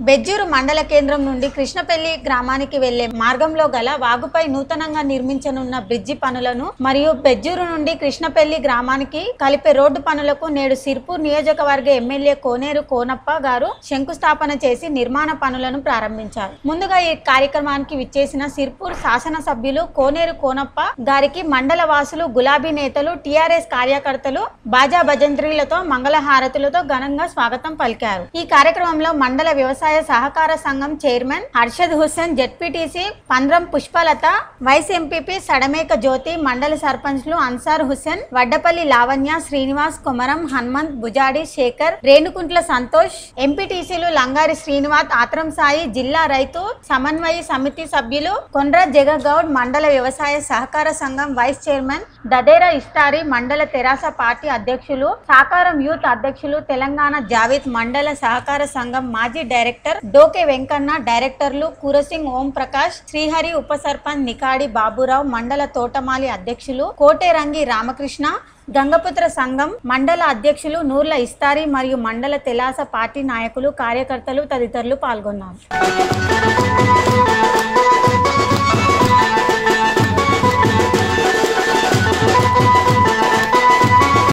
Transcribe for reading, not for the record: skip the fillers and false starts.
బెజ్జూరు మండల కేంద్రం నుండి కృష్ణపల్లి గ్రామానికి వెళ్లే మార్గంలో గల వాగుపై నూతనంగా నిర్మించనున్న బ్రిడ్జి పనులను మరియు బెజ్జూరు నుండి కృష్ణపల్లి గ్రామానికి కలిపే రోడ్డు పనులకు నేడు సిర్పూర్ నియోజకవర్గ ఎమ్మెల్యే కోనేరు కోనప్ప గారు శంకుస్థాపన చేసి నిర్మాణ పనులను ప్రారంభించారు. ముందుగా ఈ కార్యక్రమానికి విచ్చేసిన సిర్పూర్ శాసనసభ్యులు కోనేరు కోనప్ప గారికి మండల వాసులు, గులాబీ నేతలు, టీఆర్ఎస్ కార్యకర్తలు బాజా భజంత్రీలతో మంగళహారతులతో ఘనంగా స్వాగతం పలికారు. ఈ కార్యక్రమంలో మండల వ్యవసాయ సహకార సంఘం chairman Harshad Hussain, ZPTC Pandram Pushpalatha, vice MPP Sadameka Jyothi, మండల సర్పంచ్లు అన్సార్ హుస్సేన్, వడ్డపల్లి లావణ్య, శ్రీనివాస్, కొమరం, హనుమంత్, బుజాడి శేఖర్, రేణుకుంట్ల సంతోష్, ఎంపీటీసీలు లంగారి శ్రీనివాస్, ఆత్రం సాయి, జిల్లా రైతు సమన్వయ సమితి సభ్యులు కొండ్ర జగగౌడ్, మండల వ్యవసాయ సహకార సంఘం వైస్ చైర్మన్ దదేరా ఇస్తారి, మండల తెరాస పార్టీ అధ్యక్షులు, సాకారం యూత్ అధ్యక్షులు, తెలంగాణ జావేద్ మండల సహకార సంఘం మాజీ డైరెక్టర్ డోకే వెంకన్న, డైరెక్టర్లు కూరసింగ్ ఓం ప్రకాష్, శ్రీహరి, ఉప సర్పంచ్ నికాడి బాబురావు, మండల తోటమాలి అధ్యక్షులు కోటేరంగి రామకృష్ణ, గంగపుత్ర సంఘం మండల అధ్యక్షులు నూర్ల ఇస్తారి మరియు మండల తెలాస పార్టీ నాయకులు, కార్యకర్తలు తదితరులు పాల్గొన్నారు.